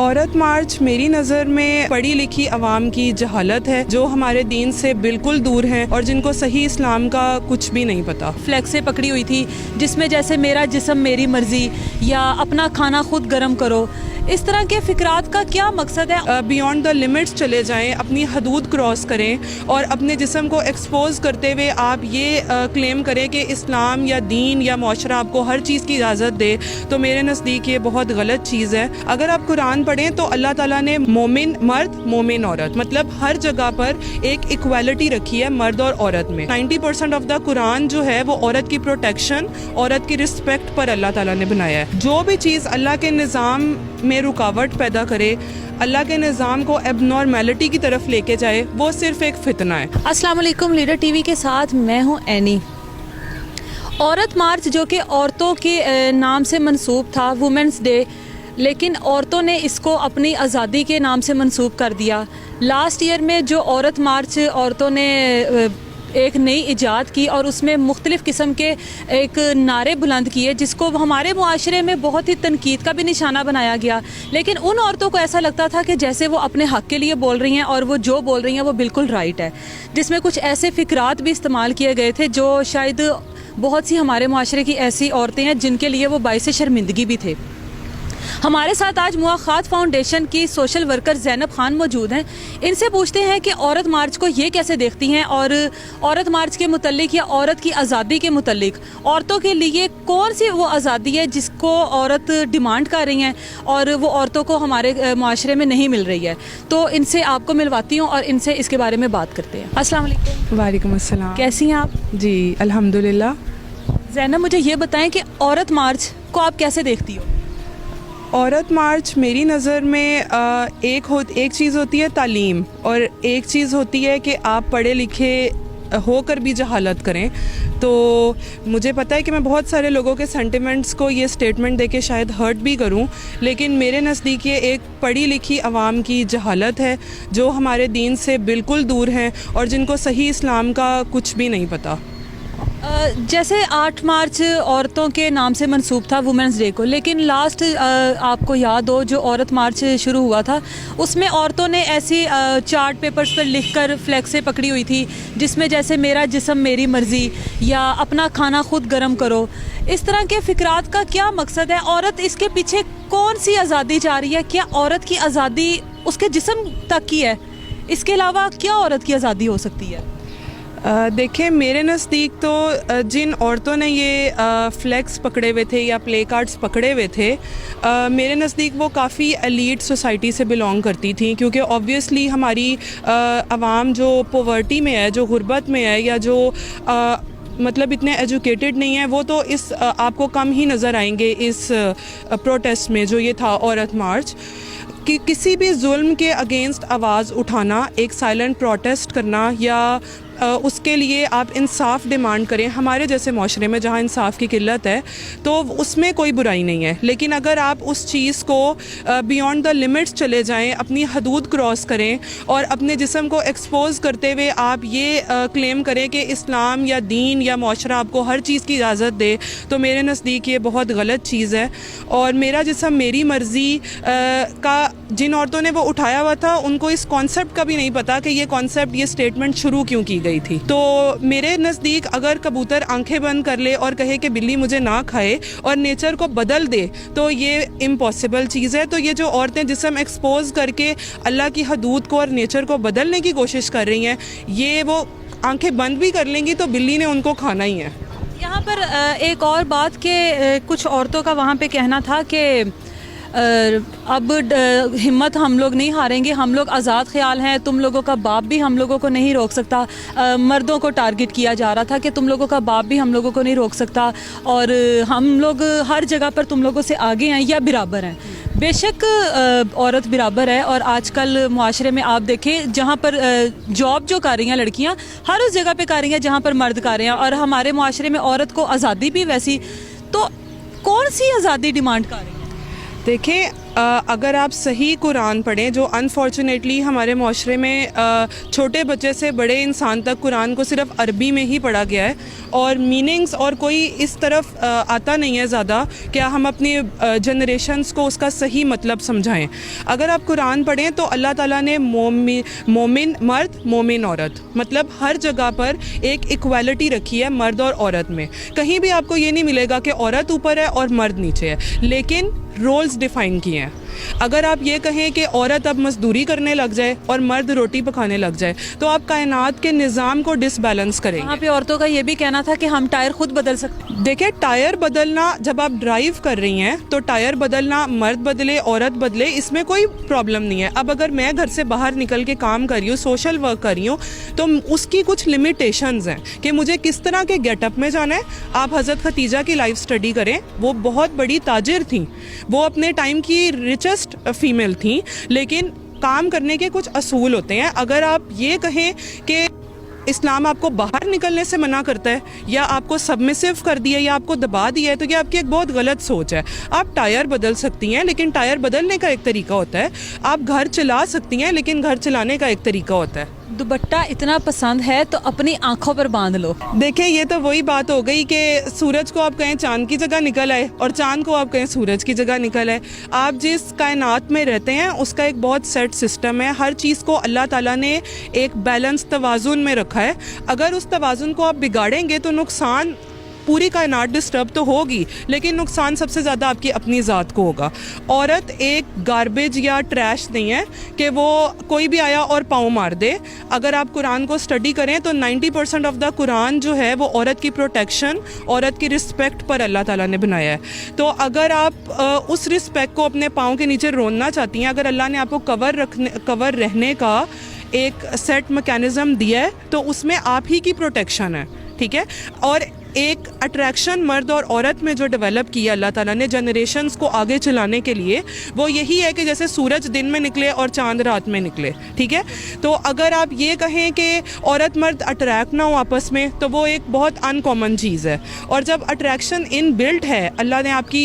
औरत मार्च मेरी नज़र में पढ़ी लिखी अवाम की जहालत है, जो हमारे दीन से बिल्कुल दूर हैं और जिनको सही इस्लाम का कुछ भी नहीं पता। फ्लैक्सें पकड़ी हुई थी जिसमें जैसे मेरा जिस्म मेरी मर्जी या अपना खाना खुद गर्म करो, इस तरह के फिक्रात का क्या मकसद है? बियॉन्ड द लिमिट्स चले जाएं, अपनी हदूद क्रॉस करें और अपने जिस्म को एक्सपोज करते हुए आप ये क्लेम करें कि इस्लाम या दीन या मुआशरा आपको हर चीज़ की इजाज़त दे, तो मेरे नज़दीक ये बहुत गलत चीज़ है। अगर आप कुरान पढ़ें तो अल्लाह ताला ने मोमिन मर्द मोमिन औरत मतलब हर जगह पर एक इक्वालिटी रखी है मर्द और औरत में। 90% ऑफ द कुरान जो है वो औरत की प्रोटेक्शन, औरत की रिस्पेक्ट पर अल्लाह ताला ने बनाया है। जो भी चीज़ अल्लाह के निज़ाम में रुकावट पैदा करे, अल्लाह के निज़ाम को एबनॉर्मेलिटी की तरफ लेके जाए, वो सिर्फ एक फितना है। अस्सलाम वालेकुम, लीडर टीवी के साथ मैं हूं एनी। औरत मार्च जो कि औरतों के नाम से मंसूब था, वुमेंस डे, लेकिन औरतों ने इसको अपनी आज़ादी के नाम से मंसूब कर दिया। लास्ट ईयर में जो औरत मार्च औरतों ने एक नई इजाद की और उसमें मुख्तलिफ़ किस्म के एक नारे बुलंद किए, जिसको हमारे मुआशरे में बहुत ही तनकीद का भी निशाना बनाया गया। लेकिन उन औरतों को ऐसा लगता था कि जैसे वो अपने हक़ के लिए बोल रही हैं और वो जो बोल रही हैं वो बिल्कुल राइट है, जिसमें कुछ ऐसे फ़िक्रात भी इस्तेमाल किए गए थे जो शायद बहुत सी हमारे मुआशरे की ऐसी औरतें हैं जिनके लिए वो बाइस शर्मिंदगी भी थे। हमारे साथ आज मुआखात फाउंडेशन की सोशल वर्कर ज़ैनब खान मौजूद हैं। इनसे पूछते हैं कि औरत मार्च को ये कैसे देखती हैं और औरत मार्च के मुतल्लिक या औरत की आज़ादी के मुतल्लिक औरतों के लिए कौन सी वो आज़ादी है जिसको औरत डिमांड कर रही हैं और वो औरतों को हमारे मुआशरे में नहीं मिल रही है। तो इनसे आपको मिलवाती हूँ और इनसे इसके बारे में बात करते हैं। अस्सलाम वालेकुम। वालेकुम अस्सलाम। कैसी हैं आप? जी अल्हम्दुलिल्लाह। ज़ैनब, मुझे ये बताएं कि औरत मार्च को आप कैसे देखती हो? औरत मार्च मेरी नज़र में एक चीज़ होती है तालीम और एक चीज़ होती है कि आप पढ़े लिखे होकर भी जहालत करें। तो मुझे पता है कि मैं बहुत सारे लोगों के सेंटिमेंट्स को ये स्टेटमेंट देके शायद हर्ट भी करूं, लेकिन मेरे नज़दीक ये एक पढ़ी लिखी अवाम की जहालत है, जो हमारे दीन से बिल्कुल दूर हैं और जिनको सही इस्लाम का कुछ भी नहीं पता। जैसे 8 मार्च औरतों के नाम से मंसूब था वुमेंस डे को, लेकिन लास्ट आपको याद हो जो औरत मार्च शुरू हुआ था उसमें औरतों ने ऐसी चार्ट पेपर्स पर लिखकर फ्लैक्सें पकड़ी हुई थी जिसमें जैसे मेरा जिस्म मेरी मर्ज़ी या अपना खाना खुद गर्म करो, इस तरह के फिक्रात का क्या मकसद है? औरत इसके पीछे कौन सी आज़ादी चाह रही है? क्या औरत की आज़ादी उसके जिस्म तक की है? इसके अलावा क्या औरत की आज़ादी हो सकती है? देखिए, मेरे नज़दीक तो जिन औरतों ने ये फ्लैक्स पकड़े हुए थे या प्ले कार्ड्स पकड़े हुए थे, मेरे नज़दीक वो काफ़ी एलीट सोसाइटी से बिलोंग करती थी, क्योंकि ऑब्वियसली हमारी आवाम जो पॉवर्टी में है, जो गुर्बत में है या जो मतलब इतने एजुकेटेड नहीं है, वो तो इस आपको कम ही नज़र आएंगे इस प्रोटेस्ट में जो ये था औरत मार्च। कि किसी भी जुल्म के अगेंस्ट आवाज़ उठाना, एक साइलेंट प्रोटेस्ट करना या उसके लिए आप इंसाफ डिमांड करें, हमारे जैसे माशरे में जहाँ इंसाफ की किल्लत है तो उसमें कोई बुराई नहीं है। लेकिन अगर आप उस चीज़ को बियॉन्ड द लिमिट्स चले जाएं, अपनी हदूद क्रॉस करें और अपने जिस्म को एक्सपोज करते हुए आप ये क्लेम करें कि इस्लाम या दीन या मुआशरा आपको हर चीज़ की इजाज़त दे, तो मेरे नज़दीक ये बहुत गलत चीज़ है। और मेरा जिस्म मेरी मर्ज़ी का जिन औरतों ने वो उठाया हुआ था, उनको इस कॉन्सेप्ट का भी नहीं पता कि ये कॉन्सेप्ट, ये स्टेटमेंट शुरू क्यों की गई थी। तो मेरे नज़दीक अगर कबूतर आंखें बंद कर ले और कहे कि बिल्ली मुझे ना खाए और नेचर को बदल दे, तो ये इम्पॉसिबल चीज़ है। तो ये जो औरतें जिस्म एक्सपोज करके अल्लाह की हदूद को और नेचर को बदलने की कोशिश कर रही हैं, ये वो आंखें बंद भी कर लेंगी तो बिल्ली ने उनको खाना ही है। यहाँ पर एक और बात के कुछ औरतों का वहाँ पे कहना था कि अब हिम्मत हम लोग नहीं हारेंगे, हम लोग आज़ाद ख्याल हैं, तुम लोगों का बाप भी हम लोगों को नहीं रोक सकता। मर्दों को टारगेट किया जा रहा था कि तुम लोगों का बाप भी हम लोगों को नहीं रोक सकता और हम लोग हर जगह पर तुम लोगों से आगे हैं या बराबर हैं। बेशक औरत बराबर है और आजकल मुआशरे में आप देखें जहाँ पर जॉब जो कर रही हैं लड़कियाँ, हर उस जगह पे कर रही हैं जहाँ पर मर्द कर रहे हैं, और हमारे मुआशरे में औरत को आज़ादी भी वैसी। तो कौन सी आज़ादी डिमांड कर रही है? देखें, अगर आप सही कुरान पढ़ें, जो अनफॉर्चुनेटली हमारे माशरे में छोटे बच्चे से बड़े इंसान तक कुरान को सिर्फ अरबी में ही पढ़ा गया है और मीनिंग्स और कोई इस तरफ आता नहीं है ज़्यादा क्या हम अपनी जनरेशन्स को उसका सही मतलब समझाएं। अगर आप कुरान पढ़ें तो अल्लाह ताला ने मोमिन मर्द मोमिन औरत मतलब हर जगह पर एक इक्वालिटी रखी है मर्द और औरत में। कहीं भी आपको ये नहीं मिलेगा कि औरत ऊपर है और मर्द नीचे है, लेकिन रोल्स डिफ़ाइन किए हैं। अगर आप ये कहें कि औरत अब मजदूरी करने लग जाए और मर्द रोटी पकाने लग जाए तो आप कायनात के निज़ाम को डिसबैलेंस करेंगे। वहाँ पे औरतों का ये भी कहना था कि हम टायर खुद बदल सकते हैं। देखिए, टायर बदलना, जब आप ड्राइव कर रही हैं तो टायर बदलना मर्द बदले औरत बदले इसमें कोई प्रॉब्लम नहीं है। अब अगर मैं घर से बाहर निकल के काम कर रही हूँ, सोशल वर्क कर रही हूँ, तो उसकी कुछ लिमिटेशंस हैं कि मुझे किस तरह के गेटअप में जाना है। आप हज़रत खतीजा की लाइफ स्टडी करें, वो बहुत बड़ी ताजिर थी, वो अपने टाइम की रिचेस्ट फीमेल थी, लेकिन काम करने के कुछ असूल होते हैं। अगर आप ये कहें कि इस्लाम आपको बाहर निकलने से मना करता है या आपको सबमिसिव कर दिया या आपको दबा दिया है तो ये आपकी एक बहुत गलत सोच है। आप टायर बदल सकती हैं, लेकिन टायर बदलने का एक तरीका होता है। आप घर चला सकती हैं, लेकिन घर चलाने का एक तरीका होता है। दुपट्टा इतना पसंद है तो अपनी आंखों पर बांध लो। देखिए, ये तो वही बात हो गई कि सूरज को आप कहें चांद की जगह निकल आए और चांद को आप कहें सूरज की जगह निकल आए। आप जिस कायनात में रहते हैं उसका एक बहुत सेट सिस्टम है। हर चीज़ को अल्लाह ताला ने एक बैलेंस तवाज़ुन में रखा है। अगर उस तवाज़ुन को आप बिगाड़ेंगे तो नुकसान पूरी कायनात डिस्टर्ब तो होगी, लेकिन नुकसान सबसे ज़्यादा आपकी अपनी ज़ात को होगा। औरत एक गार्बेज या ट्रैश नहीं है कि वो कोई भी आया और पाँव मार दे। अगर आप कुरान को स्टडी करें तो 90% ऑफ द कुरान जो है वो औरत की प्रोटेक्शन, औरत की रिस्पेक्ट पर अल्लाह ताला ने बनाया है। तो अगर आप उस रिस्पेक्ट को अपने पाँव के नीचे रोनना चाहती हैं, अगर अल्लाह ने आपको कवर रहने का एक सेट मैकेनिज़्म दिया है तो उसमें आप ही की प्रोटेक्शन है, ठीक है। और एक अट्रैक्शन मर्द और औरत में जो डेवलप किया अल्लाह ताला ने जनरेशन्स को आगे चलाने के लिए, वो यही है कि जैसे सूरज दिन में निकले और चांद रात में निकले, ठीक है। तो अगर आप ये कहें कि औरत मर्द अट्रैक्ट ना हो आपस में, तो वो एक बहुत अनकॉमन चीज़ है। और जब अट्रैक्शन इन बिल्ट है, अल्लाह ने आपकी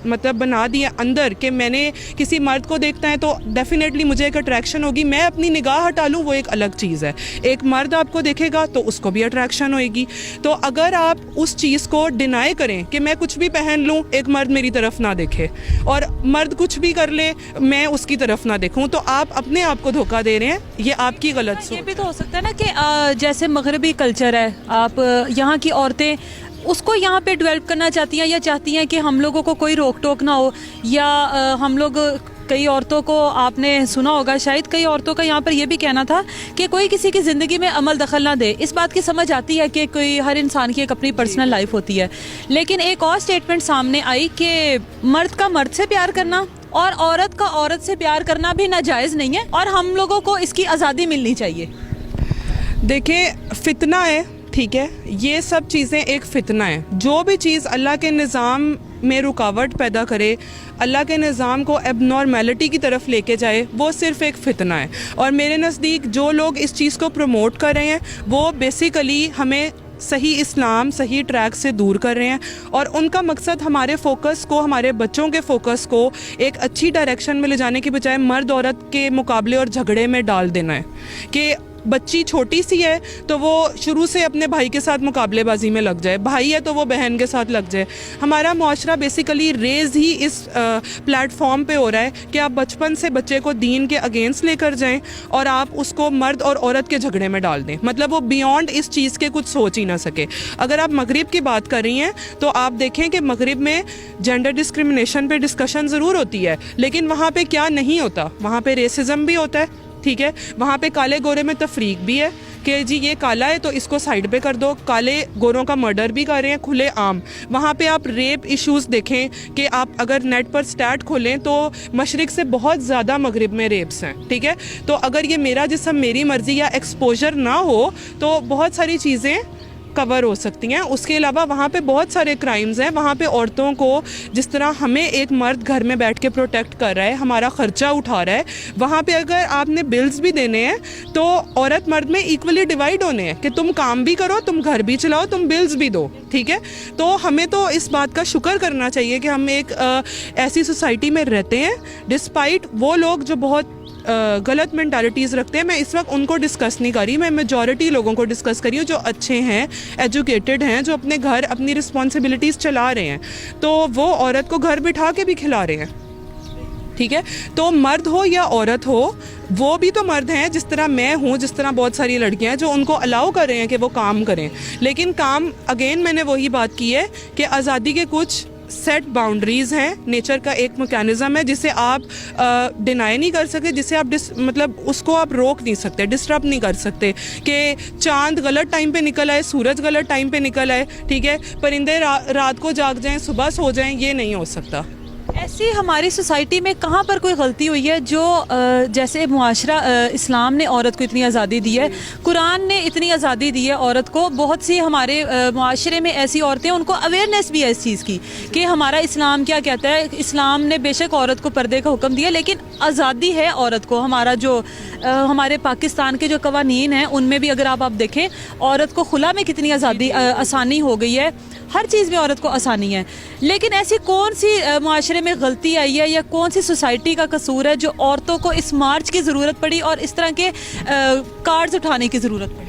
मतलब बना दिया अंदर कि मैंने किसी मर्द को देखता है तो डेफिनेटली मुझे एक अट्रैक्शन होगी, मैं अपनी निगाह हटा लूँ वो एक अलग चीज़ है। एक मर्द आपको देखेगा तो उसको भी अट्रैक्शन होएगी। तो अगर आप उस चीज़ को डिनाई करें कि मैं कुछ भी पहन लूं एक मर्द मेरी तरफ ना देखे और मर्द कुछ भी कर ले मैं उसकी तरफ ना देखूं, तो आप अपने आप को धोखा दे रहे हैं। ये आपकी गलत सोच। ये भी तो हो सकता है ना कि जैसे मगरबी कल्चर है, आप यहाँ की औरतें उसको यहाँ पे डेवलप करना चाहती हैं या चाहती हैं कि हम लोगों को कोई रोक टोक ना हो, या हम लोग कई औरतों को आपने सुना होगा शायद, कई औरतों का यहाँ पर यह भी कहना था कि कोई किसी की ज़िंदगी में अमल दखल ना दे। इस बात की समझ आती है कि कोई हर इंसान की एक अपनी पर्सनल लाइफ होती है, लेकिन एक और स्टेटमेंट सामने आई कि मर्द का मर्द से प्यार करना और औरत का औरत से प्यार करना भी नाजायज़ नहीं है और हम लोगों को इसकी आज़ादी मिलनी चाहिए। देखिए, फितना है, ठीक है, ये सब चीज़ें एक फ़ितना है। जो भी चीज़ अल्लाह के निज़ाम में रुकावट पैदा करे, अल्लाह के निज़ाम को एबनॉर्मेलिटी की तरफ लेके जाए, वो सिर्फ़ एक फ़ितना है। और मेरे नज़दीक जो लोग इस चीज़ को प्रमोट कर रहे हैं वो बेसिकली हमें सही इस्लाम, सही ट्रैक से दूर कर रहे हैं और उनका मकसद हमारे फोकस को, हमारे बच्चों के फोकस को एक अच्छी डायरेक्शन में ले जाने की बजाय मर्द औरत के मुकाबले और झगड़े में डाल देना है कि बच्ची छोटी सी है तो वो शुरू से अपने भाई के साथ मुकाबलेबाजी में लग जाए, भाई है तो वो बहन के साथ लग जाए। हमारा माशरा बेसिकली रेज ही इस प्लेटफॉर्म पे हो रहा है कि आप बचपन से बच्चे को दीन के अगेंस्ट लेकर जाएं और आप उसको मर्द और औरत के झगड़े में डाल दें, मतलब वो बियॉन्ड इस चीज़ के कुछ सोच ही ना सके। अगर आप मगरिब की बात कर रही हैं तो आप देखें कि मगरिब में जेंडर डिस्क्रिमिनेशन पे डिस्कशन ज़रूर होती है, लेकिन वहाँ पे क्या नहीं होता, वहाँ पे रेसिज्म भी होता है, ठीक है। वहाँ पे काले गोरे में तफरीक भी है कि जी ये काला है तो इसको साइड पे कर दो, काले गोरों का मर्डर भी कर रहे हैं खुले आम। वहाँ पे आप रेप इश्यूज़ देखें कि आप अगर नेट पर स्टैट खोलें तो मशरिक से बहुत ज़्यादा मगरिब में रेप्स हैं, ठीक है। तो अगर ये मेरा जिस्म मेरी मर्ज़ी या एक्सपोजर ना हो तो बहुत सारी चीज़ें कवर हो सकती हैं। उसके अलावा वहाँ पे बहुत सारे क्राइम्स हैं। वहाँ पे औरतों को जिस तरह हमें एक मर्द घर में बैठ के प्रोटेक्ट कर रहा है, हमारा ख़र्चा उठा रहा है, वहाँ पे अगर आपने बिल्स भी देने हैं तो औरत मर्द में इक्वली डिवाइड होने हैं कि तुम काम भी करो, तुम घर भी चलाओ, तुम बिल्स भी दो, ठीक है। तो हमें तो इस बात का शुक्र करना चाहिए कि हम एक ऐसी सोसाइटी में रहते हैं, डिस्पाइट वो लोग जो बहुत गलत मेंटालिटीज़ रखते हैं। मैं इस वक्त उनको डिस्कस नहीं कर रही, मैं मेजॉरिटी लोगों को डिस्कस कर रही हूँ जो अच्छे हैं, एजुकेटेड हैं, जो अपने घर अपनी रिस्पॉन्सिबिलिटीज़ चला रहे हैं, तो वो औरत को घर बिठा के भी खिला रहे हैं, ठीक है। तो मर्द हो या औरत हो, वो भी तो मर्द हैं, जिस तरह मैं हूँ, जिस तरह बहुत सारी लड़कियाँ हैं जो उनको अलाउ कर रहे हैं कि वो काम करें। लेकिन काम, अगेन मैंने वही बात की है कि आज़ादी के कुछ सेट बाउंड्रीज़ हैं, नेचर का एक मैकेनिज़्म है जिसे आप डिनाई नहीं कर सकते, जिसे आप मतलब उसको आप रोक नहीं सकते, डिस्टर्ब नहीं कर सकते कि चांद गलत टाइम पे निकल आए, सूरज गलत टाइम पे निकल आए, ठीक है, परिंदे रात को जाग जाएं, सुबह सो जाएं, ये नहीं हो सकता। ऐसी हमारी सोसाइटी में कहाँ पर कोई गलती हुई है जो जैसे मुआशरा, इस्लाम ने औरत को इतनी आज़ादी दी है, कुरान ने इतनी आज़ादी दी है औरत को, बहुत सी हमारे मुआशरे में ऐसी औरतें, उनको अवेयरनेस भी है इस चीज़ की कि हमारा इस्लाम क्या कहता है। इस्लाम ने बेशक औरत को पर्दे का हुक्म दिया, लेकिन आज़ादी है औरत को। हमारा जो हमारे पाकिस्तान के जो कवानीन हैं उनमें भी अगर आप देखें, औरत को खुला में कितनी आज़ादी, आसानी हो गई है, हर चीज़ में औरत को आसानी है। लेकिन ऐसी कौन सी मुआशरे में गलती आई है या कौन सी सोसाइटी का कसूर है जो औरतों को इस मार्च की ज़रूरत पड़ी और इस तरह के कार्ड्स उठाने की ज़रूरत पड़ी?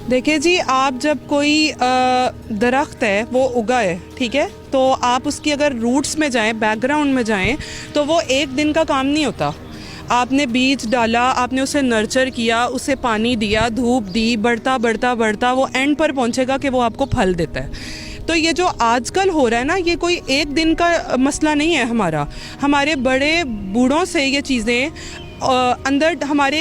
देखिए जी, आप जब कोई दरख्त है वो उगा है, ठीक है, तो आप उसकी अगर रूट्स में जाएं, बैकग्राउंड में जाएं, तो वो एक दिन का काम नहीं होता। आपने बीज डाला, आपने उसे नर्चर किया, उसे पानी दिया, धूप दी, बढ़ता बढ़ता बढ़ता वो एंड पर पहुंचेगा कि वो आपको फल देता है। तो ये जो आजकल हो रहा है ना, ये कोई एक दिन का मसला नहीं है हमारा। हमारे बड़े बूढ़ों से ये चीज़ें अंदर हमारे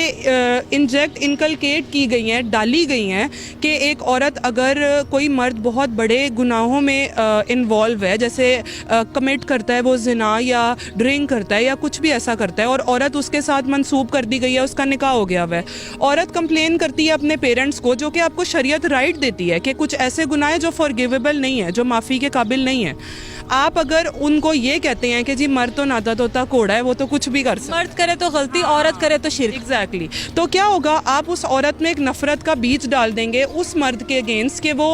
इंजेक्ट, इनकलकेट की गई हैं, डाली गई हैं कि एक औरत, अगर कोई मर्द बहुत बड़े गुनाहों में इन्वॉल्व है, जैसे कमिट करता है वो जिना या ड्रिंक करता है या कुछ भी ऐसा करता है, और औरत उसके साथ मंसूब कर दी गई है, उसका निकाह हो गया हुआ है, औरत कंप्लेन करती है अपने पेरेंट्स को, जो कि आपको शरीयत राइट देती है कि कुछ ऐसे गुनाह हैं जो फॉरगिवेबल नहीं है, जो माफ़ी के काबिल नहीं है। आप अगर उनको ये कहते हैं कि जी मर्द तो नाता तोता कोड़ा है, वो तो कुछ भी कर सकता है, मर्द करे तो गलती, औरत करे तो शिर्क। एग्जैक्टली। तो क्या होगा, आप उस औरत में एक नफरत का बीज डाल देंगे उस मर्द के अगेंस्ट कि वो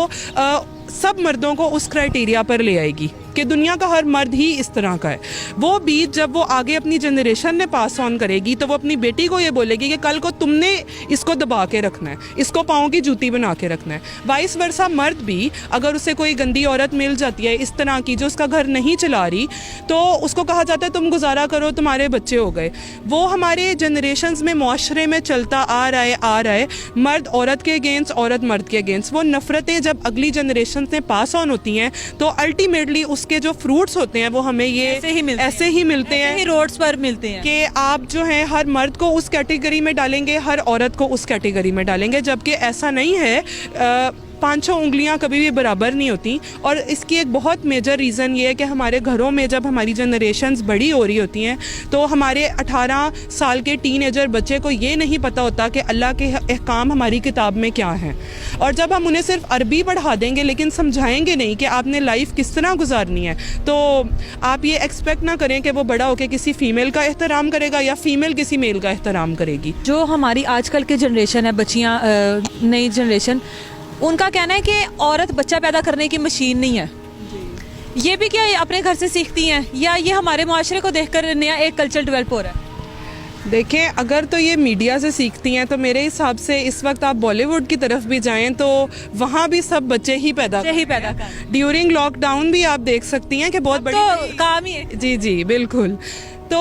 सब मर्दों को उस क्राइटेरिया पर ले आएगी कि दुनिया का हर मर्द ही इस तरह का है। वो बीज जब वो आगे अपनी जनरेशन में पास ऑन करेगी तो वो अपनी बेटी को ये बोलेगी कि कल को तुमने इसको दबा के रखना है, इसको पाँव की जूती बना के रखना है। वाइस वर्सा मर्द भी, अगर उसे कोई गंदी औरत मिल जाती है इस तरह की जो उसका घर नहीं चला रही, तो उसको कहा जाता है तुम गुजारा करो, तुम्हारे बच्चे हो गए। वो हमारे जनरेशन्स में, मुआशरे में चलता आ रहा है, मर्द औरत के अगेंस्ट, औरत मर्द के अगेंस्ट। वो नफ़रतें जब अगली जनरेशन से पास ऑन होती हैं तो अल्टीमेटली उसके जो फ्रूट्स होते हैं वो हमें ये ऐसे ही मिलते हैं, रोड्स पर मिलते हैं कि आप जो है हर मर्द को उस कैटेगरी में डालेंगे, हर औरत को उस कैटेगरी में डालेंगे, जबकि ऐसा नहीं है। 5-6 उंगलियां कभी भी बराबर नहीं होती। और इसकी एक बहुत मेजर रीज़न ये है कि हमारे घरों में जब हमारी जनरेशन्स बड़ी हो रही होती हैं तो हमारे 18 साल के टीनेजर बच्चे को ये नहीं पता होता कि अल्लाह के अहकाम हमारी किताब में क्या हैं। और जब हम उन्हें सिर्फ अरबी पढ़ा देंगे लेकिन समझाएंगे नहीं कि आपने लाइफ किस तरह गुजारनी है, तो आप ये एक्सपेक्ट ना करें कि वो बड़ा होकर किसी फ़ीमेल का एहतराम करेगा या फ़ीमेल किसी मेल का एहतराम करेगी। जो हमारी आजकल की जनरेशन है, बच्चियाँ, नई जनरेशन, उनका कहना है कि औरत बच्चा पैदा करने की मशीन नहीं है। ये भी क्या अपने घर से सीखती हैं या ये हमारे मुआशरे को देखकर नया एक कल्चर डेवलप हो रहा है? देखें, अगर तो ये मीडिया से सीखती हैं तो मेरे हिसाब से इस वक्त आप बॉलीवुड की तरफ भी जाएं तो वहाँ भी सब बच्चे ही पैदा कर। ड्यूरिंग लॉकडाउन भी आप देख सकती हैं कि बहुत बड़ी तो काम ही है। जी बिल्कुल। तो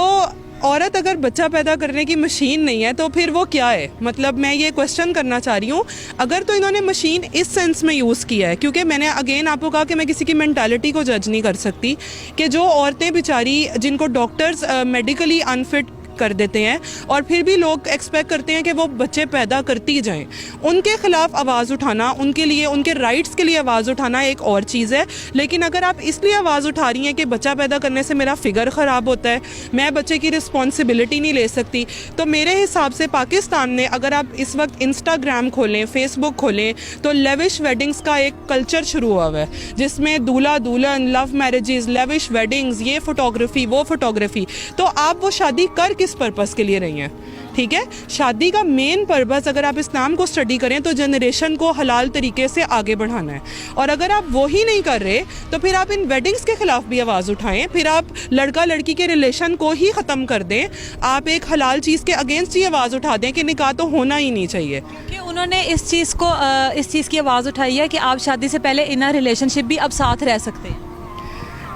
औरत अगर बच्चा पैदा करने की मशीन नहीं है तो फिर वो क्या है? मतलब मैं ये क्वेश्चन करना चाह रही हूँ। अगर तो इन्होंने मशीन इस सेंस में यूज़ किया है, क्योंकि मैंने अगेन आपको कहा कि मैं किसी की मेंटालिटी को जज नहीं कर सकती, कि जो औरतें बेचारी, जिनको डॉक्टर्स मेडिकली अनफिट कर देते हैं और फिर भी लोग एक्सपेक्ट करते हैं कि वो बच्चे पैदा करती जाएं। उनके ख़िलाफ़ आवाज़ उठाना, उनके लिए, उनके राइट्स के लिए आवाज़ उठाना एक और चीज़ है। लेकिन अगर आप इसलिए आवाज़ उठा रही हैं कि बच्चा पैदा करने से मेरा फिगर ख़राब होता है, मैं बच्चे की रिस्पॉन्सिबिलिटी नहीं ले सकती, तो मेरे हिसाब से पाकिस्तान ने, अगर आप इस वक्त इंस्टाग्राम खोलें, फेसबुक खोलें, तो लेविश वेडिंग्स का एक कल्चर शुरू हुआ है जिसमें दूल्हा दुल्हन, लव मैरिजेस, लेविश वेडिंग्स, ये फ़ोटोग्राफी, वो फ़ोटोग्राफी। तो आप वो शादी कर किस पर्पज़ के लिए रही हैं? ठीक है, शादी का मेन पर्पस, अगर आप इस्लाम को स्टडी करें तो जनरेशन को हलाल तरीके से आगे बढ़ाना है। और अगर आप वो ही नहीं कर रहे तो फिर आप इन वेडिंग्स के ख़िलाफ़ भी आवाज़ उठाएं, फिर आप लड़का लड़की के रिलेशन को ही ख़त्म कर दें। आप एक हलाल चीज़ के अगेंस्ट ही आवाज़ उठा दें कि निकाह तो होना ही नहीं चाहिए। कि उन्होंने इस चीज़ की आवाज़ उठाई है कि आप शादी से पहले इन रिलेशनशिप भी अब साथ रह सकते हैं।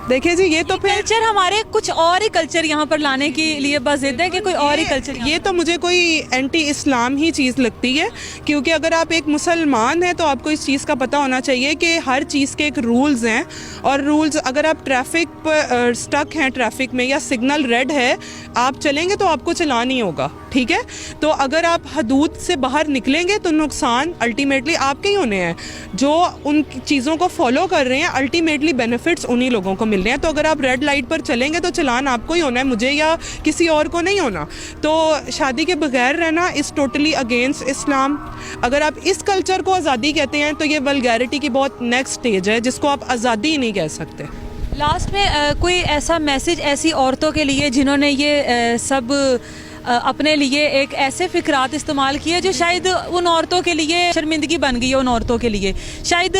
देखिए जी, ये तो फिर कल्चर हमारे कुछ और ही कल्चर यहाँ पर लाने के लिए बस जिद है कि कोई और ही कल्चर। ये तो मुझे कोई एंटी इस्लाम ही चीज़ लगती है, क्योंकि अगर आप एक मुसलमान हैं तो आपको इस चीज़ का पता होना चाहिए कि हर चीज़ के एक रूल्स हैं। और रूल्स, अगर आप ट्रैफिक पर स्टक हैं, ट्रैफिक में, या सिग्नल रेड है, आप चलेंगे तो आपको चलाना ही होगा। ठीक है, तो अगर आप हदूद से बाहर निकलेंगे तो नुकसान अल्टीमेटली आपके ही होने हैं। जो उन चीज़ों को फॉलो कर रहे हैं, अल्टीमेटली बेनिफिट्स उन्हीं लोगों को मिल रहे हैं। तो अगर आप रेड लाइट पर चलेंगे तो चलान आपको ही होना है, मुझे या किसी और को नहीं होना। तो शादी के बगैर रहना इज़ टोटली अगेंस्ट इस्लाम। अगर आप इस कल्चर को आज़ादी कहते हैं तो ये वल्गैरिटी की बहुत नेक्स्ट स्टेज है, जिसको आप आज़ादी नहीं कह सकते। लास्ट में कोई ऐसा मैसेज ऐसी औरतों के लिए जिन्होंने ये सब अपने लिए एक ऐसे फ़िक्रात इस्तेमाल किए जो शायद उन औरतों के लिए शर्मिंदगी बन गई है, उन औरतों के लिए शायद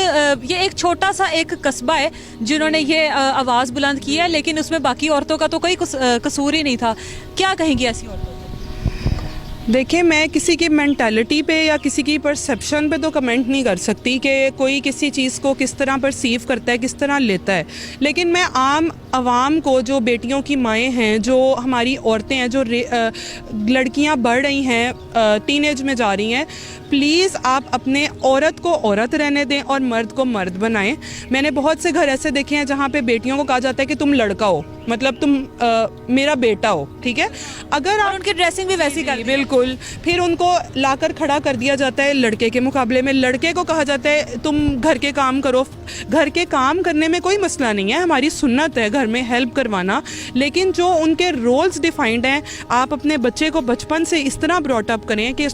ये एक छोटा सा एक कस्बा है जिन्होंने ये आवाज़ बुलंद की है, लेकिन उसमें बाकी औरतों का तो कोई कसूर ही नहीं था। क्या कहेंगी ऐसी औरतों? देखिए, मैं किसी की मेंटालिटी पे या किसी की परसेप्शन पे तो कमेंट नहीं कर सकती कि कोई किसी चीज़ को किस तरह परसीव करता है, किस तरह लेता है। लेकिन मैं आम आवाम को, जो बेटियों की माएँ हैं, जो हमारी औरतें हैं, जो लड़कियां बढ़ रही हैं, टीनेज में जा रही हैं, प्लीज़ आप अपने औरत को औरत रहने दें और मर्द को मर्द बनाएं। मैंने बहुत से घर ऐसे देखे हैं जहाँ पे बेटियों को कहा जाता है कि तुम लड़का हो, मतलब तुम मेरा बेटा हो। ठीक है, अगर आप उनकी ड्रेसिंग भी वैसी कर, बिल्कुल, फिर उनको लाकर खड़ा कर दिया जाता है लड़के के मुकाबले में। लड़के को कहा जाता है तुम घर के काम करो। घर के काम करने में कोई मसला नहीं है, हमारी सुन्नत है घर में हेल्प करवाना, लेकिन जो उनके रोल्स डिफाइंड हैं, आप अपने बच्चे को बचपन से इस तरह ब्रॉटअप करें कि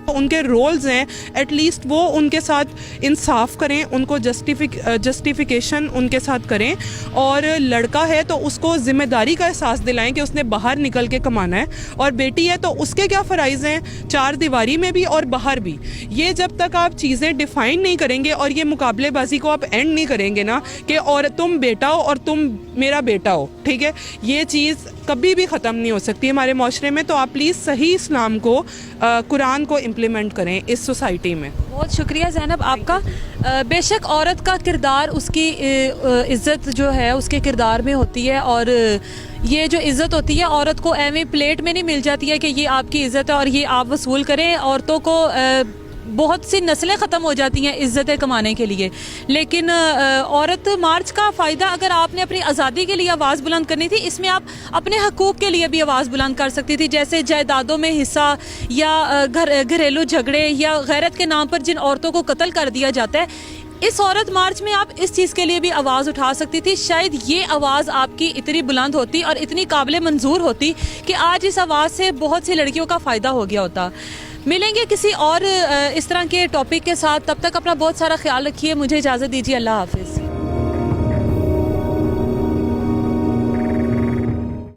उनके रोल्स हैं, एटलीस्ट वो उनके साथ इंसाफ करें, उनको जस्टिफिकेशन उनके साथ करें। और लड़का है तो उसको ज़िम्मेदारी का एहसास दिलाएं कि उसने बाहर निकल के कमाना है, और बेटी है तो उसके क्या फ़राइज़ हैं चार दीवारी में भी और बाहर भी। ये जब तक आप चीज़ें डिफ़ाइन नहीं करेंगे और ये मुकाबलेबाजी को आप एंड नहीं करेंगे ना कि और तुम बेटा हो और तुम मेरा बेटा हो, ठीक है, ये चीज़ कभी भी ख़त्म नहीं हो सकती हमारे माशरे में। तो आप प्लीज़ सही इस्लाम को, कुरान को इम्प्लीमेंट करें इस सोसाइटी में। बहुत शुक्रिया ज़ैनब आपका। बेशक औरत का किरदार, उसकी इज़्ज़त जो है उसके किरदार में होती है, और ये जो इज़्ज़त होती है औरत को एवं प्लेट में नहीं मिल जाती है कि ये आपकी इज़्ज़त है और ये आप वसूल करें। औरतों को बहुत सी नस्लें ख़त्म हो जाती हैं इज़्ज़तें कमाने के लिए। लेकिन औरत मार्च का फ़ायदा, अगर आपने अपनी आज़ादी के लिए आवाज़ बुलंद करनी थी, इसमें आप अपने हकूक़ के लिए भी आवाज़ बुलंद कर सकती थी, जैसे जायदादों में हिस्सा, या घरेलू झगड़े, या गैरत के नाम पर जिन औरतों को कत्ल कर दिया जाता है। इस औरत मार्च में आप इस चीज़ के लिए भी आवाज़ उठा सकती थी। शायद ये आवाज़ आपकी इतनी बुलंद होती और इतनी काबिल मंजूर होती कि आज इस आवाज़ से बहुत सी लड़कियों का फ़ायदा हो गया होता। मिलेंगे किसी और इस तरह के टॉपिक के साथ, तब तक अपना बहुत सारा ख्याल रखिए। मुझे इजाज़त दीजिए, अल्लाह हाफिज़।